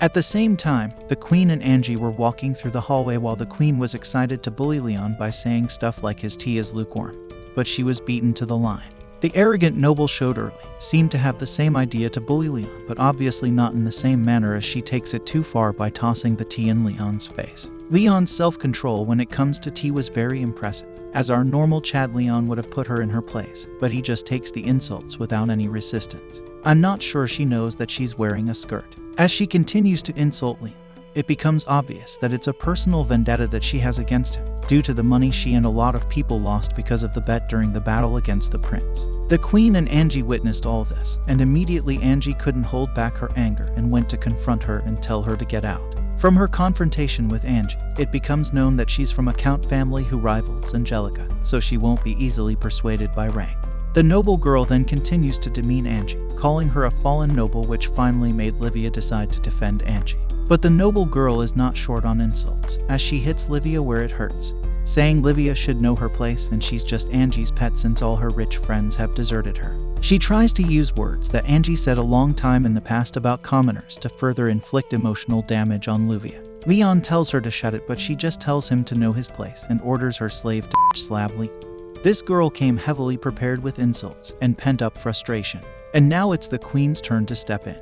At the same time, the Queen and Angie were walking through the hallway while the Queen was excited to bully Leon by saying stuff like his tea is lukewarm, but she was beaten to the line. The arrogant noble showed early seemed to have the same idea to bully Leon, but obviously not in the same manner, as she takes it too far by tossing the tea in Leon's face. Leon's self-control when it comes to tea was very impressive, as our normal Chad Leon would have put her in her place, but he just takes the insults without any resistance. I'm not sure she knows that she's wearing a skirt. As she continues to insult Leon, it becomes obvious that it's a personal vendetta that she has against him, due to the money she and a lot of people lost because of the bet during the battle against the prince. The Queen and Angie witnessed all this, and immediately Angie couldn't hold back her anger and went to confront her and tell her to get out. From her confrontation with Angie, it becomes known that she's from a count family who rivals Angelica, so she won't be easily persuaded by rank. The noble girl then continues to demean Angie, calling her a fallen noble, which finally made Livia decide to defend Angie. But the noble girl is not short on insults, as she hits Livia where it hurts, saying Livia should know her place and she's just Angie's pet since all her rich friends have deserted her. She tries to use words that Angie said a long time in the past about commoners to further inflict emotional damage on Livia. Leon tells her to shut it, but she just tells him to know his place and orders her slave to slap Leon. This girl came heavily prepared with insults and pent-up frustration, and now it's the Queen's turn to step in.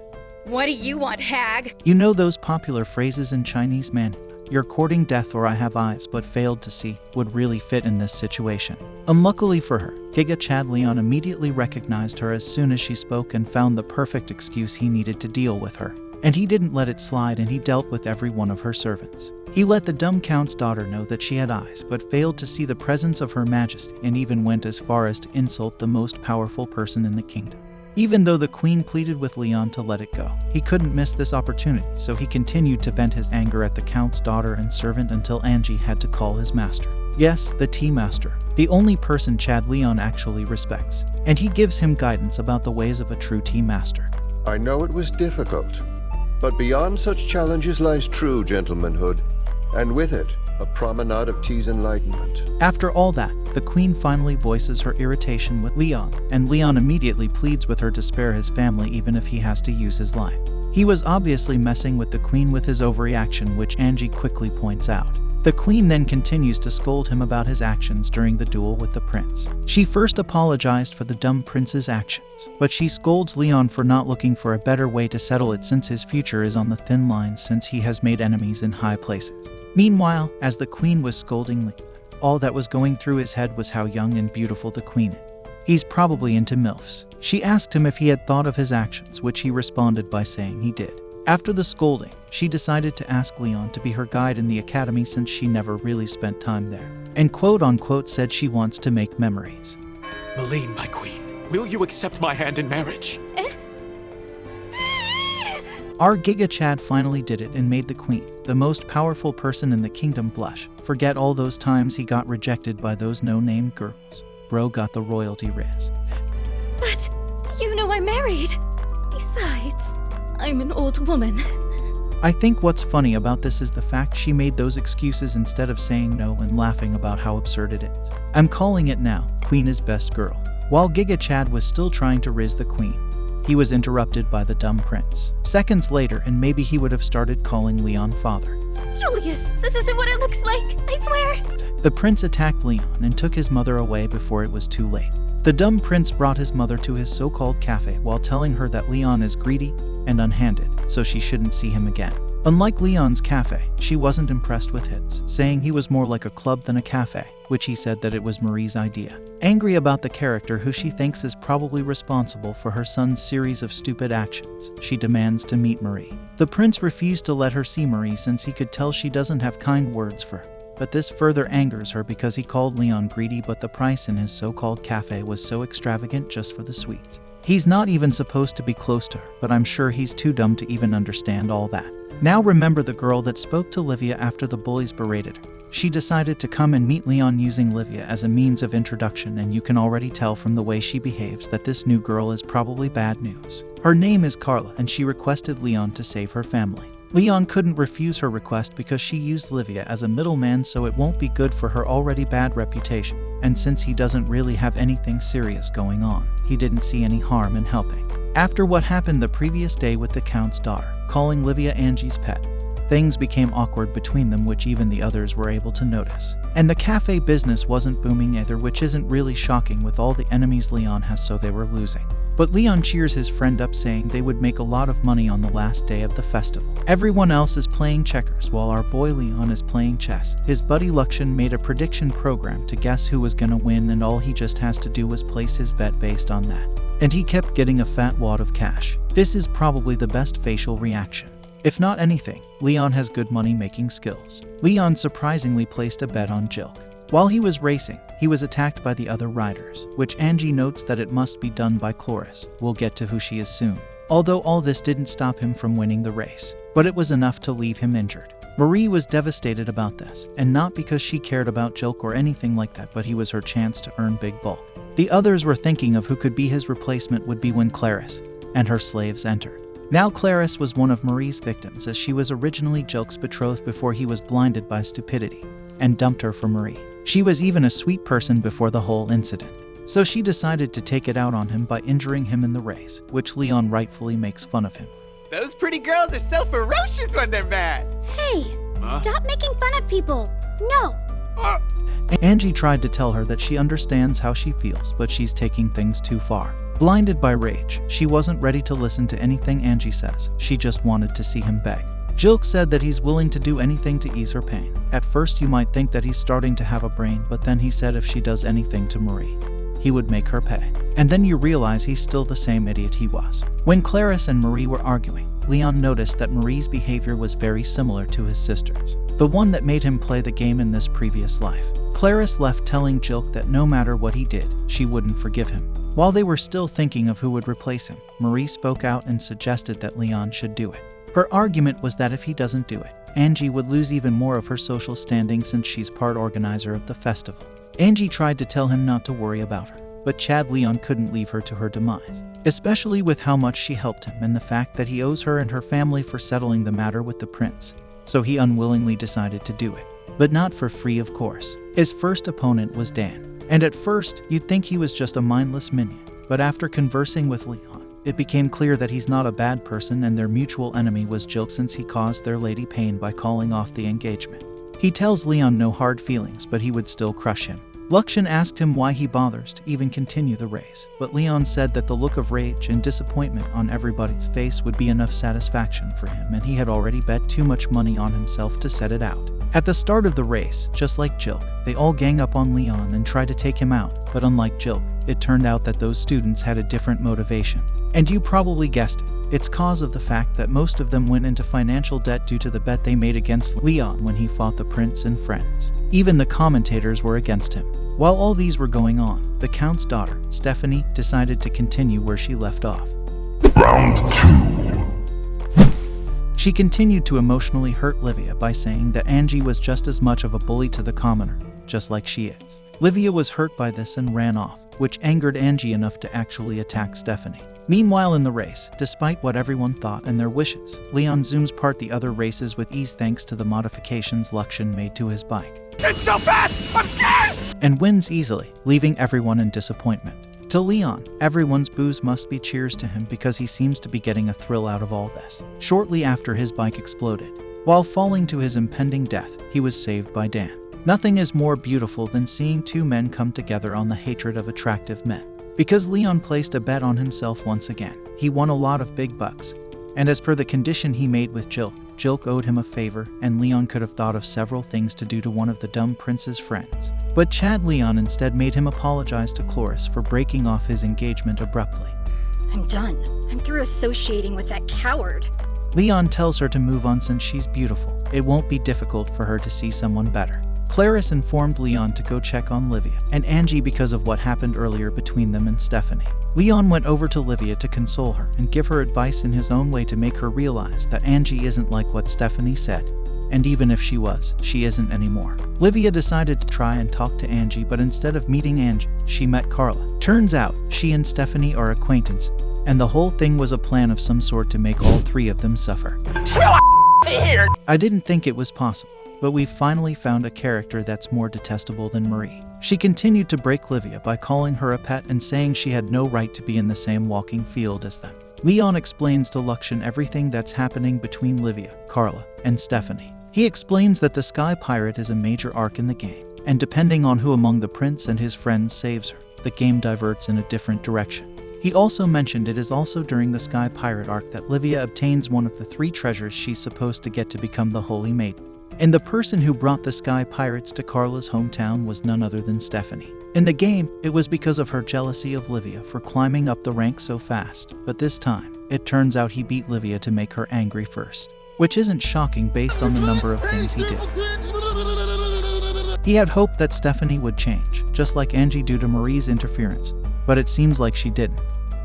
What do you want, hag? You know those popular phrases in Chinese manhwa, "You're courting death" or "I have eyes but failed to see," would really fit in this situation. Unluckily for her, Giga Chad Leon immediately recognized her as soon as she spoke and found the perfect excuse he needed to deal with her. And he didn't let it slide, and he dealt with every one of her servants. He let the dumb count's daughter know that she had eyes but failed to see the presence of her majesty, and even went as far as to insult the most powerful person in the kingdom. Even though the Queen pleaded with Leon to let it go, he couldn't miss this opportunity, so he continued to vent his anger at the count's daughter and servant until Angie had to call his master. Yes, the tea master, the only person Chad Leon actually respects, and he gives him guidance about the ways of a true tea master. I know it was difficult, but beyond such challenges lies true gentlemanhood, and with it, a promenade of tea's enlightenment. After all that, the Queen finally voices her irritation with Leon, and Leon immediately pleads with her to spare his family even if he has to use his life. He was obviously messing with the Queen with his overreaction, which Angie quickly points out. The Queen then continues to scold him about his actions during the duel with the prince. She first apologized for the dumb prince's actions, but she scolds Leon for not looking for a better way to settle it, since his future is on the thin line since he has made enemies in high places. Meanwhile, as the Queen was scolding Leon, all that was going through his head was how young and beautiful the Queen is. He's probably into MILFs. She asked him if he had thought of his actions, which he responded by saying he did. After the scolding, she decided to ask Leon to be her guide in the academy since she never really spent time there, and quote-unquote said she wants to make memories. Malene, my queen, will you accept my hand in marriage? Our Giga Chad finally did it and made the Queen, the most powerful person in the kingdom, blush. Forget all those times he got rejected by those no-name girls. Bro got the royalty riz. But you know I'm married. Besides, I'm an old woman. I think what's funny about this is the fact she made those excuses instead of saying no and laughing about how absurd it is. I'm calling it now, Queen is best girl. While Giga Chad was still trying to riz the Queen, he was interrupted by the dumb prince. Seconds later, and maybe he would have started calling Leon father. Julius, this isn't what it looks like, I swear. The prince attacked Leon and took his mother away before it was too late. The dumb prince brought his mother to his so-called cafe while telling her that Leon is greedy and unhanded, so she shouldn't see him again. Unlike Leon's cafe, she wasn't impressed with his, saying he was more like a club than a cafe, which he said that it was Marie's idea. Angry about the character who she thinks is probably responsible for her son's series of stupid actions, she demands to meet Marie. The prince refused to let her see Marie since he could tell she doesn't have kind words for her. But this further angers her because he called Leon greedy, but the price in his so-called cafe was so extravagant just for the sweets. He's not even supposed to be close to her, but I'm sure he's too dumb to even understand all that. Now remember the girl that spoke to Livia after the bullies berated her. She decided to come and meet Leon using Livia as a means of introduction, and you can already tell from the way she behaves that this new girl is probably bad news. Her name is Carla, and she requested Leon to save her family. Leon couldn't refuse her request because she used Livia as a middleman, so it won't be good for her already bad reputation. And since he doesn't really have anything serious going on, he didn't see any harm in helping. After what happened the previous day with the Count's daughter, calling Livia Angie's pet, things became awkward between them, which even the others were able to notice. And the cafe business wasn't booming either, which isn't really shocking with all the enemies Leon has, so they were losing. But Leon cheers his friend up, saying they would make a lot of money on the last day of the festival. Everyone else is playing checkers while our boy Leon is playing chess. His buddy Luxian made a prediction program to guess who was gonna win, and all he just has to do was place his bet based on that. And he kept getting a fat wad of cash. This is probably the best facial reaction. If not anything, Leon has good money-making skills. Leon surprisingly placed a bet on Jilk. While he was racing, he was attacked by the other riders, which Angie notes that it must be done by Chloris. We'll get to who she is soon. Although all this didn't stop him from winning the race, but it was enough to leave him injured. Marie was devastated about this, and not because she cared about Jilk or anything like that, but he was her chance to earn big bulk. The others were thinking of who could be his replacement would be when Clarice and her slaves entered. Now Clarice was one of Marie's victims, as she was originally Jilk's betrothed before he was blinded by stupidity and dumped her for Marie. She was even a sweet person before the whole incident, so she decided to take it out on him by injuring him in the race, which Leon rightfully makes fun of him. Those pretty girls are so ferocious when they're mad. Hey, stop making fun of people. No. Angie tried to tell her that she understands how she feels, but she's taking things too far. Blinded by rage, she wasn't ready to listen to anything Angie says. She just wanted to see him beg. Jilk said that he's willing to do anything to ease her pain. At first you might think that he's starting to have a brain, but then he said if she does anything to Marie, he would make her pay. And then you realize he's still the same idiot he was. When Clarice and Marie were arguing, Leon noticed that Marie's behavior was very similar to his sister's, the one that made him play the game in this previous life. Clarice left telling Jilk that no matter what he did, she wouldn't forgive him. While they were still thinking of who would replace him, Marie spoke out and suggested that Leon should do it. Her argument was that if he doesn't do it, Angie would lose even more of her social standing since she's part organizer of the festival. Angie tried to tell him not to worry about her, but Chad Leon couldn't leave her to her demise, especially with how much she helped him and the fact that he owes her and her family for settling the matter with the prince, so he unwillingly decided to do it. But not for free, of course. His first opponent was Dan, and at first you'd think he was just a mindless minion, but after conversing with Leon, it became clear that he's not a bad person, and their mutual enemy was Jilk since he caused their lady pain by calling off the engagement. He tells Leon no hard feelings, but he would still crush him. Luxian asked him why he bothers to even continue the race, but Leon said that the look of rage and disappointment on everybody's face would be enough satisfaction for him, and he had already bet too much money on himself to set it out. At the start of the race, just like Jilk, they all gang up on Leon and try to take him out, but unlike Jilk, it turned out that those students had a different motivation. And you probably guessed it. It's cause of the fact that most of them went into financial debt due to the bet they made against Leon when he fought the prince and friends. Even the commentators were against him. While all these were going on, the Count's daughter, Stephanie, decided to continue where she left off. Round 2. She continued to emotionally hurt Livia by saying that Angie was just as much of a bully to the commoner, just like she is. Livia was hurt by this and ran off, which angered Angie enough to actually attack Stephanie. Meanwhile in the race, despite what everyone thought and their wishes, Leon zooms past the other races with ease thanks to the modifications Luxian made to his bike. It's so fast! I'm scared! And wins easily, leaving everyone in disappointment. To Leon, everyone's boos must be cheers to him because he seems to be getting a thrill out of all this. Shortly after his bike exploded, while falling to his impending death, he was saved by Dan. Nothing is more beautiful than seeing two men come together on the hatred of attractive men. Because Leon placed a bet on himself once again, he won a lot of big bucks. And as per the condition he made with Jilk owed him a favor, and Leon could have thought of several things to do to one of the dumb prince's friends. But Chad Leon instead made him apologize to Chloris for breaking off his engagement abruptly. I'm done. I'm through associating with that coward. Leon tells her to move on since she's beautiful. It won't be difficult for her to see someone better. Clarice informed Leon to go check on Livia and Angie because of what happened earlier between them and Stephanie. Leon went over to Livia to console her and give her advice in his own way to make her realize that Angie isn't like what Stephanie said, and even if she was, she isn't anymore. Livia decided to try and talk to Angie, but instead of meeting Angie, she met Carla. Turns out, she and Stephanie are acquaintances, and the whole thing was a plan of some sort to make all three of them suffer. I didn't think it was possible, but we've finally found a character that's more detestable than Marie. She continued to break Livia by calling her a pet and saying she had no right to be in the same walking field as them. Leon explains to Luxian everything that's happening between Livia, Carla, and Stephanie. He explains that the Sky Pirate is a major arc in the game, and depending on who among the prince and his friends saves her, the game diverts in a different direction. He also mentioned it is also during the Sky Pirate arc that Livia obtains one of the 3 treasures she's supposed to get to become the Holy Maiden. And the person who brought the Sky Pirates to Carla's hometown was none other than Stephanie. In the game, it was because of her jealousy of Livia for climbing up the ranks so fast, but this time, it turns out he beat Livia to make her angry first. Which isn't shocking based on the number of things he did. He had hoped that Stephanie would change, just like Angie due to Marie's interference, but it seems like she didn't,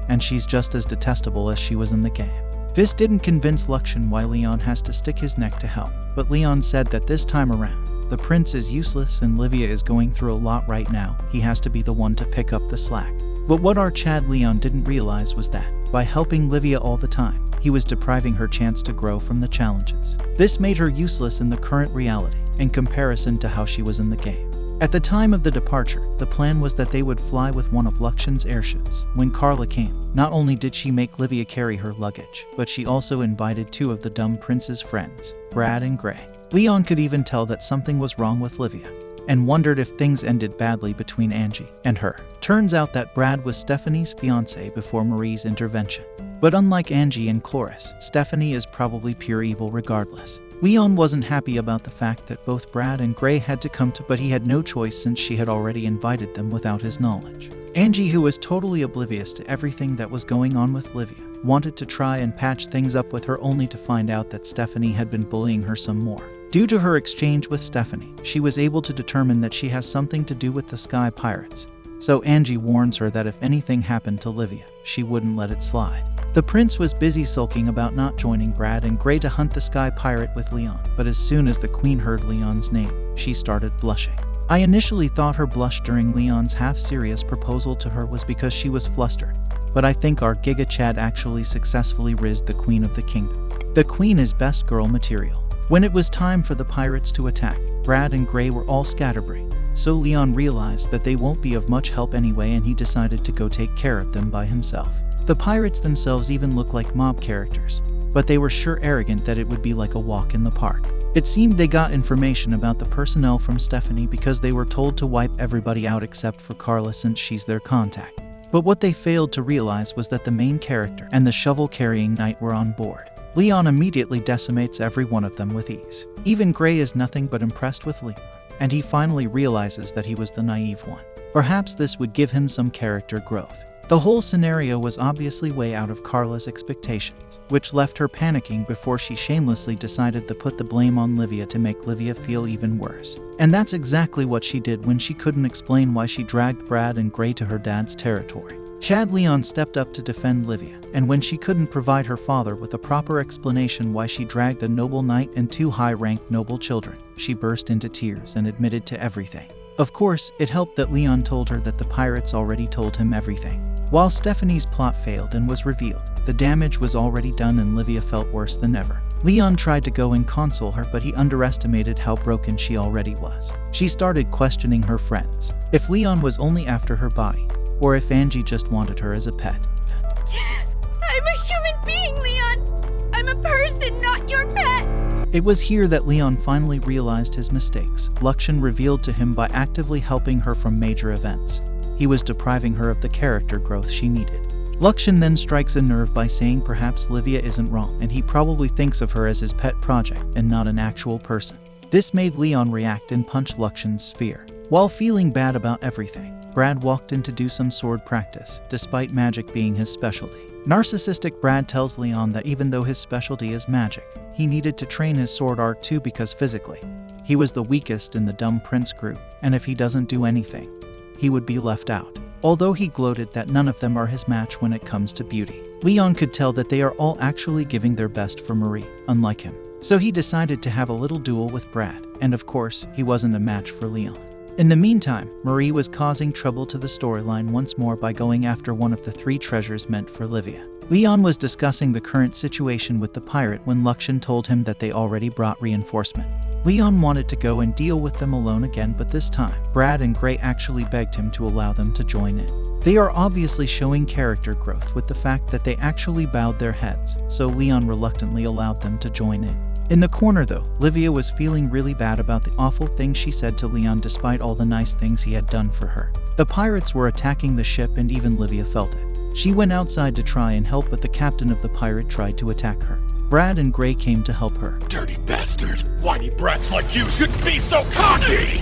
and she's just as detestable as she was in the game. This didn't convince Luxian why Leon has to stick his neck to help, but Leon said that this time around, the prince is useless and Livia is going through a lot right now. He has to be the one to pick up the slack. But what our Chad Leon didn't realize was that, by helping Livia all the time, he was depriving her chance to grow from the challenges. This made her useless in the current reality, in comparison to how she was in the game. At the time of the departure, the plan was that they would fly with one of Luxian's airships. When Carla came, not only did she make Livia carry her luggage, but she also invited 2 of the dumb prince's friends, Brad and Gray. Leon could even tell that something was wrong with Livia, and wondered if things ended badly between Angie and her. Turns out that Brad was Stephanie's fiancé before Marie's intervention. But unlike Angie and Cloris, Stephanie is probably pure evil regardless. Leon wasn't happy about the fact that both Brad and Gray had to come to, but he had no choice since she had already invited them without his knowledge. Angie, who was totally oblivious to everything that was going on with Livia, wanted to try and patch things up with her only to find out that Stephanie had been bullying her some more. Due to her exchange with Stephanie, she was able to determine that she has something to do with the Sky Pirates. So Angie warns her that if anything happened to Livia, she wouldn't let it slide. The prince was busy sulking about not joining Brad and Gray to hunt the Sky Pirate with Leon, but as soon as the queen heard Leon's name, she started blushing. I initially thought her blush during Leon's half-serious proposal to her was because she was flustered, but I think our Giga Chad actually successfully rizzed the queen of the kingdom. The queen is best girl material. When it was time for the pirates to attack, Brad and Gray were all scatterbrained, so Leon realized that they won't be of much help anyway and he decided to go take care of them by himself. The pirates themselves even look like mob characters, but they were sure arrogant that it would be like a walk in the park. It seemed they got information about the personnel from Stephanie because they were told to wipe everybody out except for Carla since she's their contact. But what they failed to realize was that the main character and the shovel-carrying knight were on board. Leon immediately decimates every one of them with ease. Even Gray is nothing but impressed with Leon, and he finally realizes that he was the naive one. Perhaps this would give him some character growth. The whole scenario was obviously way out of Carla's expectations, which left her panicking before she shamelessly decided to put the blame on Livia to make Livia feel even worse. And that's exactly what she did when she couldn't explain why she dragged Brad and Gray to her dad's territory. Chad Leon stepped up to defend Livia, and when she couldn't provide her father with a proper explanation why she dragged a noble knight and 2 high-ranked noble children, she burst into tears and admitted to everything. Of course, it helped that Leon told her that the pirates already told him everything. While Stephanie's plot failed and was revealed, the damage was already done and Livia felt worse than ever. Leon tried to go and console her, but he underestimated how broken she already was. She started questioning her friends, if Leon was only after her body, or if Angie just wanted her as a pet. I'm a human being, Leon! I'm a person, not your pet! It was here that Leon finally realized his mistakes. Luxian revealed to him by actively helping her from major events. He was depriving her of the character growth she needed. Luxian then strikes a nerve by saying perhaps Livia isn't wrong and he probably thinks of her as his pet project and not an actual person. This made Leon react and punch Luxian's sphere. While feeling bad about everything, Brad walked in to do some sword practice, despite magic being his specialty. Narcissistic Brad tells Leon that even though his specialty is magic, he needed to train his sword art too because physically, he was the weakest in the dumb prince group, and if he doesn't do anything, he would be left out. Although he gloated that none of them are his match when it comes to beauty, Leon could tell that they are all actually giving their best for Marie, unlike him. So he decided to have a little duel with Brad, and of course, he wasn't a match for Leon. In the meantime, Marie was causing trouble to the storyline once more by going after one of the 3 treasures meant for Livia. Leon was discussing the current situation with the pirate when Luxian told him that they already brought reinforcement. Leon wanted to go and deal with them alone again, but this time, Brad and Gray actually begged him to allow them to join in. They are obviously showing character growth with the fact that they actually bowed their heads, so Leon reluctantly allowed them to join in. In the corner though, Livia was feeling really bad about the awful things she said to Leon despite all the nice things he had done for her. The pirates were attacking the ship and even Livia felt it. She went outside to try and help, but the captain of the pirate tried to attack her. Brad and Gray came to help her. Dirty bastard! Whiny brats like you shouldn't be so cocky!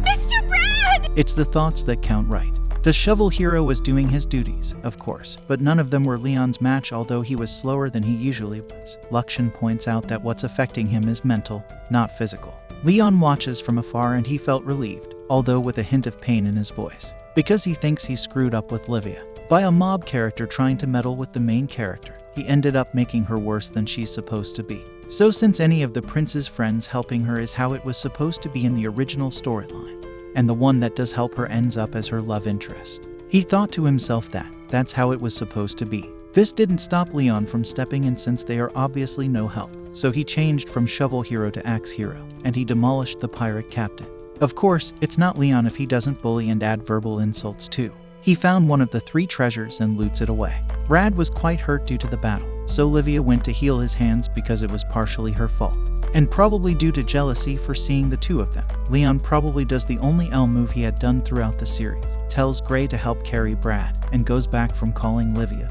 Mr. Brad! It's the thoughts that count, right? The shovel hero was doing his duties, of course, but none of them were Leon's match, although he was slower than he usually was. Luxian points out that what's affecting him is mental, not physical. Leon watches from afar and he felt relieved, although with a hint of pain in his voice, because he thinks he screwed up with Livia. By a mob character trying to meddle with the main character, he ended up making her worse than she's supposed to be. So since any of the prince's friends helping her is how it was supposed to be in the original storyline, and the one that does help her ends up as her love interest, he thought to himself that that's how it was supposed to be. This didn't stop Leon from stepping in since they are obviously no help, so he changed from shovel hero to axe hero, and he demolished the pirate captain. Of course, it's not Leon if he doesn't bully and add verbal insults too. He found one of the 3 treasures and loots it away. Brad was quite hurt due to the battle, so Livia went to heal his hands because it was partially her fault. And probably due to jealousy for seeing the 2 of them, Leon probably does the only L move he had done throughout the series, tells Gray to help carry Brad, and goes back from calling Livia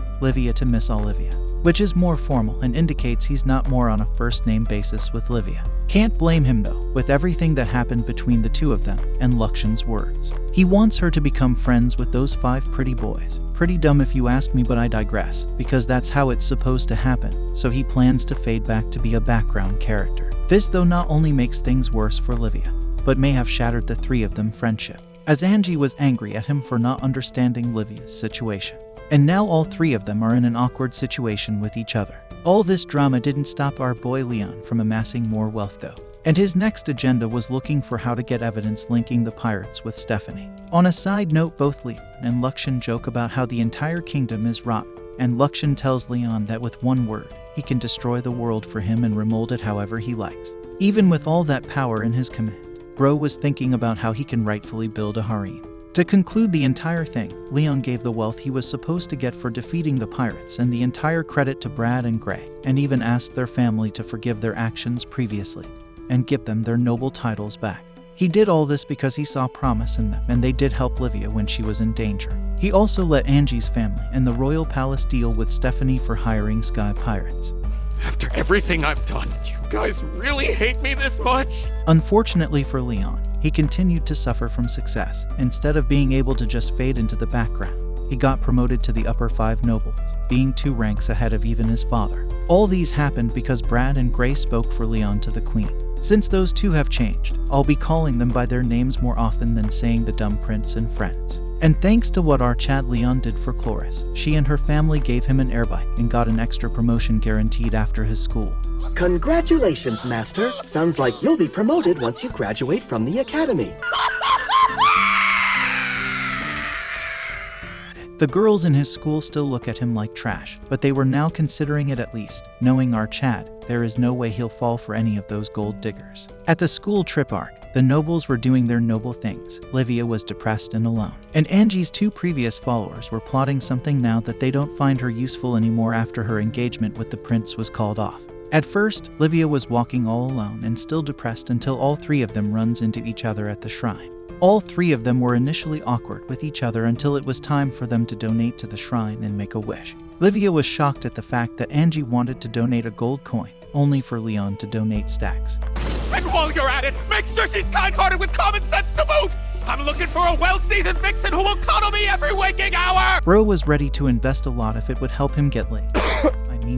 to Miss Olivia, which is more formal and indicates he's not more on a first-name basis with Livia. Can't blame him though, with everything that happened between the 2 of them, and Luxian's words. He wants her to become friends with those 5 pretty boys. Pretty dumb if you ask me, but I digress, because that's how it's supposed to happen, so he plans to fade back to be a background character. This though not only makes things worse for Livia, but may have shattered the 3 of them friendship, as Angie was angry at him for not understanding Livia's situation. And now all 3 of them are in an awkward situation with each other. All this drama didn't stop our boy Leon from amassing more wealth though, and his next agenda was looking for how to get evidence linking the pirates with Stephanie. On a side note, both Leon and Luxian joke about how the entire kingdom is rotten, and Luxian tells Leon that with one word, he can destroy the world for him and remold it however he likes. Even with all that power in his command, Bro was thinking about how he can rightfully build a harem. To conclude the entire thing, Leon gave the wealth he was supposed to get for defeating the pirates and the entire credit to Brad and Gray, and even asked their family to forgive their actions previously and give them their noble titles back. He did all this because he saw promise in them, and they did help Livia when she was in danger. He also let Angie's family and the royal palace deal with Stephanie for hiring sky pirates. After everything I've done, you guys really hate me this much? Unfortunately for Leon, he continued to suffer from success. Instead of being able to just fade into the background, he got promoted to the upper 5 nobles, being 2 ranks ahead of even his father. All these happened because Brad and Gray spoke for Leon to the queen. Since those 2 have changed, I'll be calling them by their names more often than saying the dumb prince and friends. And thanks to what our Chad Leon did for Chloris, she and her family gave him an airbike and got an extra promotion guaranteed after his school. Congratulations, Master. Sounds like you'll be promoted once you graduate from the academy. The girls in his school still look at him like trash, but they were now considering it at least. Knowing our Chad, there is no way he'll fall for any of those gold diggers. At the school trip arc, the nobles were doing their noble things. Livia was depressed and alone. And Angie's 2 previous followers were plotting something now that they don't find her useful anymore after her engagement with the prince was called off. At first, Livia was walking all alone and still depressed until all 3 of them runs into each other at the shrine. All 3 of them were initially awkward with each other until it was time for them to donate to the shrine and make a wish. Livia was shocked at the fact that Angie wanted to donate a gold coin, only for Leon to donate stacks. And while you're at it, make sure she's kind-hearted with common sense to boot! I'm looking for a well-seasoned vixen who will cuddle me every waking hour! Bro was ready to invest a lot if it would help him get laid.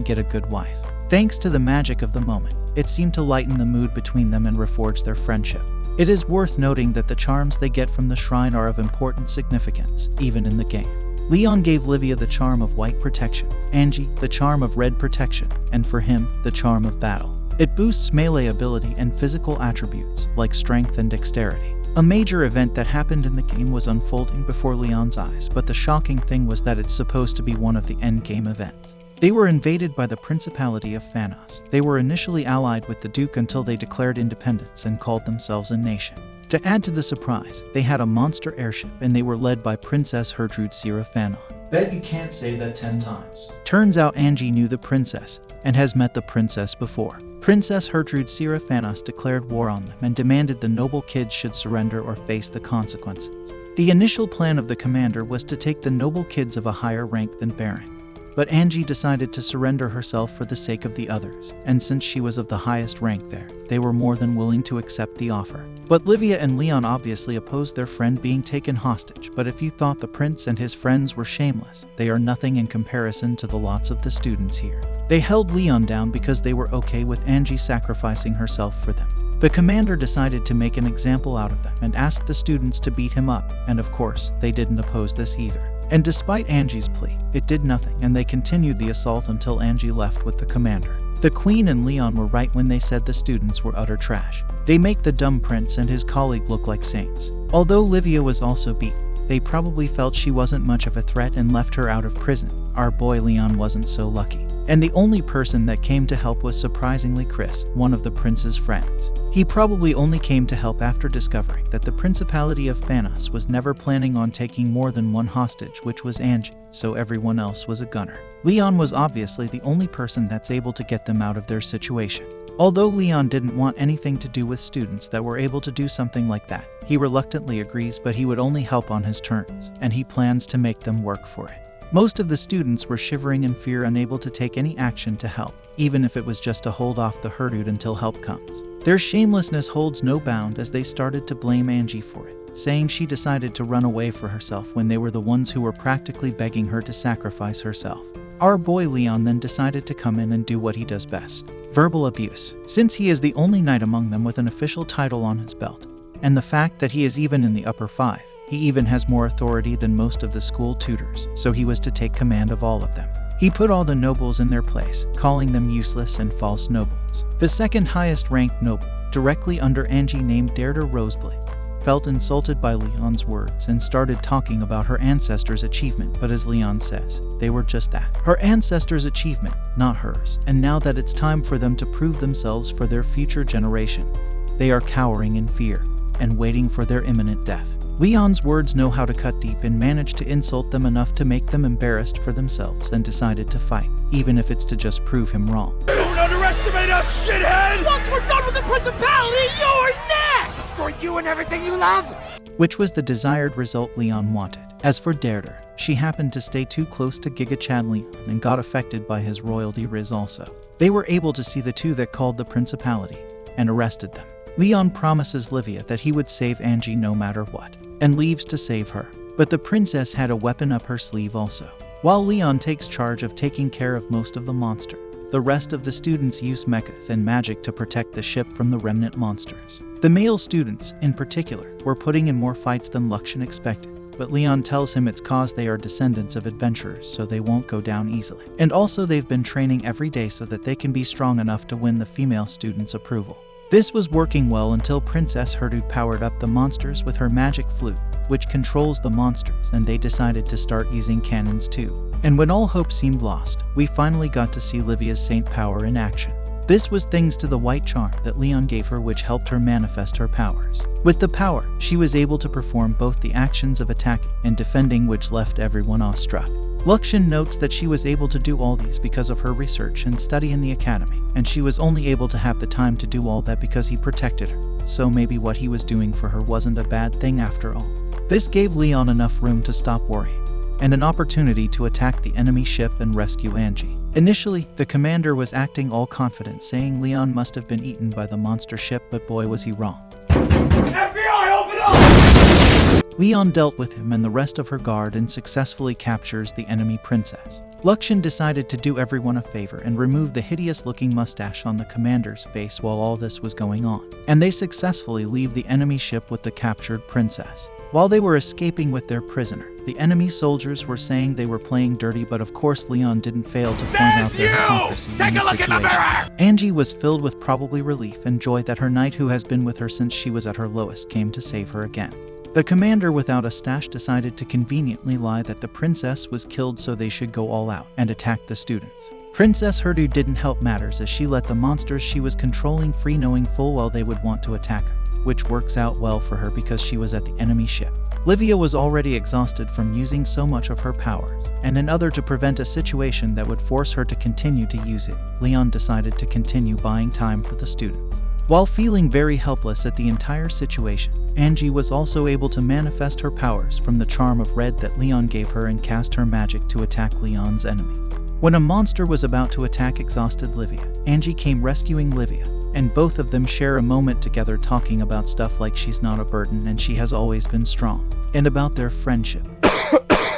Get a good wife. Thanks to the magic of the moment, it seemed to lighten the mood between them and reforge their friendship. It is worth noting that the charms they get from the shrine are of important significance, even in the game. Leon gave Livia the charm of white protection, Angie the charm of red protection, and for him, the charm of battle. It boosts melee ability and physical attributes, like strength and dexterity. A major event that happened in the game was unfolding before Leon's eyes, but the shocking thing was that it's supposed to be one of the endgame events. They were invaded by the Principality of Phanos. They were initially allied with the Duke until they declared independence and called themselves a nation. To add to the surprise, they had a monster airship and they were led by Princess Gertrude Seraphana. Bet you can't say that 10 times. Turns out Angie knew the princess and has met the princess before. Princess Gertrude Seraphanos declared war on them and demanded the noble kids should surrender or face the consequences. The initial plan of the commander was to take the noble kids of a higher rank than Baron. But Angie decided to surrender herself for the sake of the others, and since she was of the highest rank there, they were more than willing to accept the offer. But Livia and Leon obviously opposed their friend being taken hostage, but if you thought the prince and his friends were shameless, they are nothing in comparison to the lots of the students here. They held Leon down because they were okay with Angie sacrificing herself for them. The commander decided to make an example out of them and asked the students to beat him up, and of course, they didn't oppose this either. And despite Angie's plea, it did nothing, and they continued the assault until Angie left with the commander. The Queen and Leon were right when they said the students were utter trash. They make the dumb prince and his colleague look like saints. Although Livia was also beaten, they probably felt she wasn't much of a threat and left her out of prison. Our boy Leon wasn't so lucky. And the only person that came to help was surprisingly Chris, one of the prince's friends. He probably only came to help after discovering that the Principality of Phanos was never planning on taking more than one hostage, which was Angie, so everyone else was a gunner. Leon was obviously the only person that's able to get them out of their situation. Although Leon didn't want anything to do with students that were able to do something like that, he reluctantly agrees, but he would only help on his terms, and he plans to make them work for it. Most of the students were shivering in fear, unable to take any action to help, even if it was just to hold off the Gertrude until help comes. Their shamelessness holds no bound as they started to blame Angie for it, saying she decided to run away for herself when they were the ones who were practically begging her to sacrifice herself. Our boy Leon then decided to come in and do what he does best: verbal abuse. Since he is the only knight among them with an official title on his belt, and the fact that he is even in the upper 5, he even has more authority than most of the school tutors, so he was to take command of all of them. He put all the nobles in their place, calling them useless and false nobles. The second highest ranked noble, directly under Angie, named Deirdre Roseblade, felt insulted by Leon's words and started talking about her ancestors' achievement, but as Leon says, they were just that. Her ancestors' achievement, not hers, and now that it's time for them to prove themselves for their future generation, they are cowering in fear and waiting for their imminent death. Leon's words know how to cut deep and managed to insult them enough to make them embarrassed for themselves and decided to fight, even if it's to just prove him wrong. Don't underestimate us, shithead! Once we're done with the Principality, you're next! Destroy you and everything you love! Which was the desired result Leon wanted. As for Deirdre, she happened to stay too close to Giga Chad Leon and got affected by his royalty riz also. They were able to see the two that called the Principality and arrested them. Leon promises Livia that he would save Angie no matter what, and leaves to save her. But the princess had a weapon up her sleeve also. While Leon takes charge of taking care of most of the monster, the rest of the students use mechas and magic to protect the ship from the remnant monsters. The male students, in particular, were putting in more fights than Luxian expected, but Leon tells him it's cause they are descendants of adventurers, so they won't go down easily. And also they've been training every day so that they can be strong enough to win the female students' approval. This was working well until Princess Gertrude powered up the monsters with her magic flute, which controls the monsters, and they decided to start using cannons too. And when all hope seemed lost, we finally got to see Livia's saint power in action. This was thanks to the white charm that Leon gave her, which helped her manifest her powers. With the power, she was able to perform both the actions of attacking and defending, which left everyone awestruck. Luxian notes that she was able to do all these because of her research and study in the academy, and she was only able to have the time to do all that because he protected her, so maybe what he was doing for her wasn't a bad thing after all. This gave Leon enough room to stop worrying, and an opportunity to attack the enemy ship and rescue Angie. Initially, the commander was acting all confident, saying Leon must have been eaten by the monster ship, but boy was he wrong. FBI, open up! Leon dealt with him and the rest of her guard and successfully captures the enemy princess. Luxian decided to do everyone a favor and remove the hideous-looking mustache on the commander's face while all this was going on, and they successfully leave the enemy ship with the captured princess. While they were escaping with their prisoner, the enemy soldiers were saying they were playing dirty, but of course Leon didn't fail to point out their hypocrisy in the situation. Angie was filled with probably relief and joy that her knight, who has been with her since she was at her lowest, came to save her again. The commander, without a stash, decided to conveniently lie that the princess was killed so they should go all out and attack the students. Princess Herdu didn't help matters as she let the monsters she was controlling free, knowing full well they would want to attack her, which works out well for her because she was at the enemy ship. Livia was already exhausted from using so much of her powers, and in order to prevent a situation that would force her to continue to use it, Leon decided to continue buying time for the students. While feeling very helpless at the entire situation, Angie was also able to manifest her powers from the charm of red that Leon gave her and cast her magic to attack Leon's enemies. When a monster was about to attack exhausted Livia, Angie came rescuing Livia, and both of them share a moment together talking about stuff like she's not a burden and she has always been strong, and about their friendship.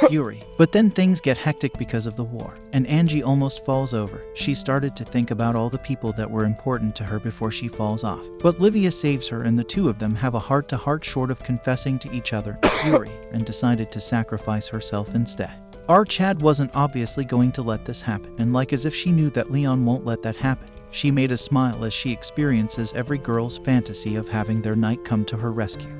Yuri. But then things get hectic because of the war, and Angie almost falls over. She started to think about all the people that were important to her before she falls off. But Livia saves her, and the two of them have a heart-to-heart short of confessing to each other, Yuri, and decided to sacrifice herself instead. Our Chad wasn't obviously going to let this happen, and like as if she knew that Leon won't let that happen, she made a smile as she experiences every girl's fantasy of having their knight come to her rescue.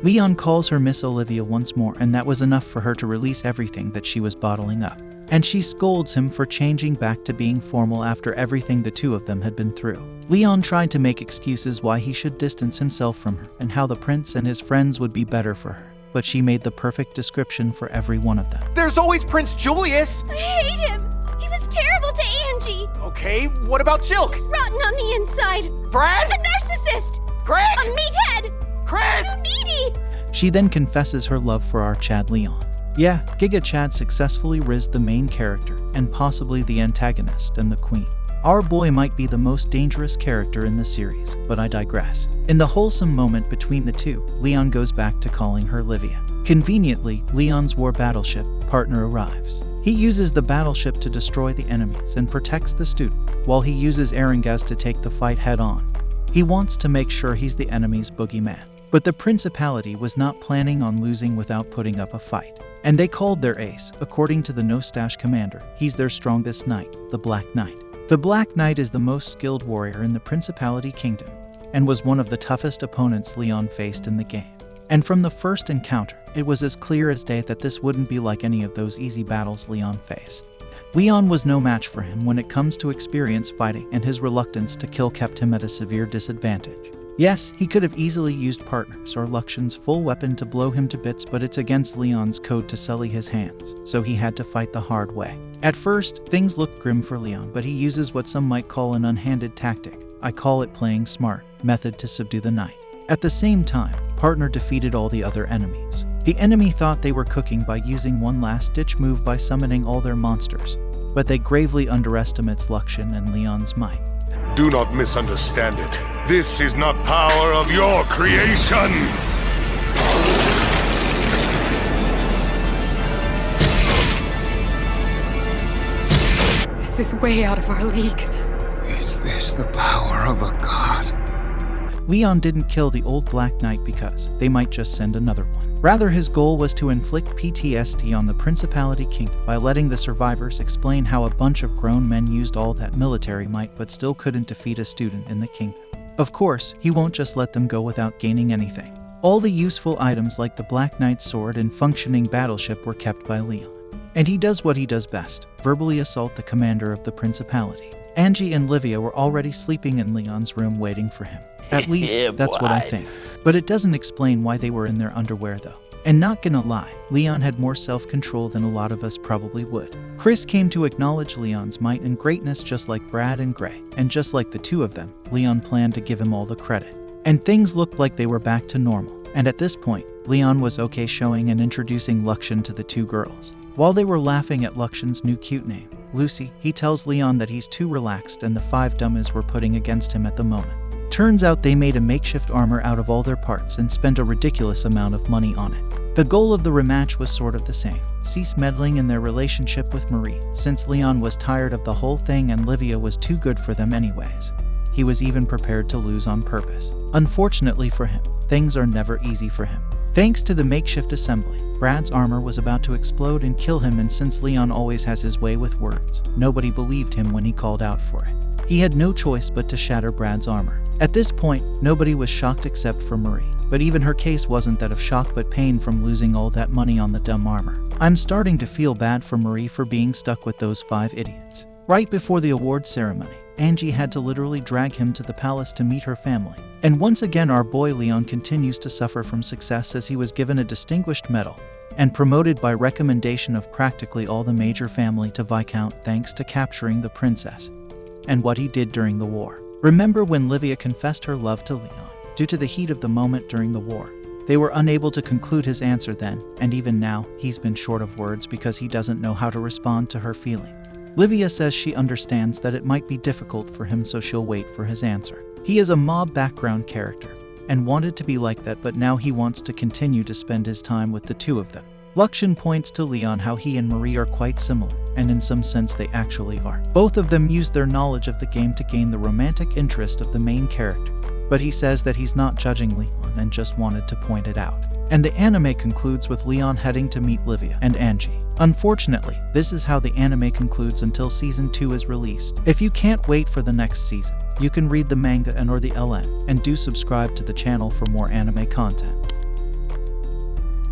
Leon calls her Miss Olivia once more, and that was enough for her to release everything that she was bottling up. And she scolds him for changing back to being formal after everything the two of them had been through. Leon tried to make excuses why he should distance himself from her and how the prince and his friends would be better for her, but she made the perfect description for every one of them. There's always Prince Julius! I hate him! He was terrible to Angie! Okay, what about Chilk? Rotten on the inside! Brad? A narcissist! Greg? A meathead! Chris! Too needy! She then confesses her love for our Chad Leon. Yeah, Giga Chad successfully rizzed the main character, and possibly the antagonist and the queen. Our boy might be the most dangerous character in the series, but I digress. In the wholesome moment between the two, Leon goes back to calling her Livia. Conveniently, Leon's war battleship partner arrives. He uses the battleship to destroy the enemies and protects the student, while he uses Erengaz to take the fight head-on. He wants to make sure he's the enemy's boogeyman. But the principality was not planning on losing without putting up a fight. And they called their ace, according to the No-Stash commander. He's their strongest knight, the Black Knight. The Black Knight is the most skilled warrior in the Principality Kingdom, and was one of the toughest opponents Leon faced in the game. And from the first encounter, it was as clear as day that this wouldn't be like any of those easy battles Leon faced. Leon was no match for him when it comes to experience fighting, and his reluctance to kill kept him at a severe disadvantage. Yes, he could have easily used partners or Luxian's full weapon to blow him to bits, but it's against Leon's code to sully his hands, so he had to fight the hard way. At first, things look grim for Leon, but he uses what some might call an unhanded tactic. I call it playing smart method to subdue the knight. At the same time, partner defeated all the other enemies. The enemy thought they were cooking by using one last-ditch move by summoning all their monsters, but they gravely underestimates Luxian and Leon's might. Do not misunderstand it. This is not power of your creation! This is way out of our league. Is this the power of a god? Leon didn't kill the old Black Knight because they might just send another one. Rather, his goal was to inflict PTSD on the Principality Kingdom by letting the survivors explain how a bunch of grown men used all that military might but still couldn't defeat a student in the kingdom. Of course, he won't just let them go without gaining anything. All the useful items like the Black Knight's sword and functioning battleship were kept by Leon. And he does what he does best, verbally assault the commander of the Principality. Angie and Livia were already sleeping in Leon's room waiting for him. At least, that's what I think. But it doesn't explain why they were in their underwear though. And not gonna lie, Leon had more self-control than a lot of us probably would. Chris came to acknowledge Leon's might and greatness just like Brad and Gray. And just like the two of them, Leon planned to give him all the credit. And things looked like they were back to normal. And at this point, Leon was okay showing and introducing Luxian to the two girls. While they were laughing at Luxian's new cute name, Lucy, he tells Leon that he's too relaxed and the 5 dummies were putting against him at the moment. Turns out they made a makeshift armor out of all their parts and spent a ridiculous amount of money on it. The goal of the rematch was sort of the same. Cease meddling in their relationship with Marie, since Leon was tired of the whole thing and Livia was too good for them anyways. He was even prepared to lose on purpose. Unfortunately for him, things are never easy for him. Thanks to the makeshift assembly, Brad's armor was about to explode and kill him, and since Leon always has his way with words, nobody believed him when he called out for it. He had no choice but to shatter Brad's armor. At this point, nobody was shocked except for Marie. But even her case wasn't that of shock but pain from losing all that money on the dumb armor. I'm starting to feel bad for Marie for being stuck with those 5 idiots. Right before the award ceremony, Angie had to literally drag him to the palace to meet her family. And once again our boy Leon continues to suffer from success as he was given a distinguished medal and promoted by recommendation of practically all the major family to Viscount thanks to capturing the princess and what he did during the war. Remember when Livia confessed her love to Leon? Due to the heat of the moment during the war, they were unable to conclude his answer then, and even now, he's been short of words because he doesn't know how to respond to her feeling. Livia says she understands that it might be difficult for him, so she'll wait for his answer. He is a mob background character and wanted to be like that, but now he wants to continue to spend his time with the two of them. Luxian points to Leon how he and Marie are quite similar, and in some sense they actually are. Both of them use their knowledge of the game to gain the romantic interest of the main character, but he says that he's not judging Leon and just wanted to point it out. And the anime concludes with Leon heading to meet Livia and Angie. Unfortunately, this is how the anime concludes until season 2 is released. If you can't wait for the next season, you can read the manga and or the LN, and do subscribe to the channel for more anime content.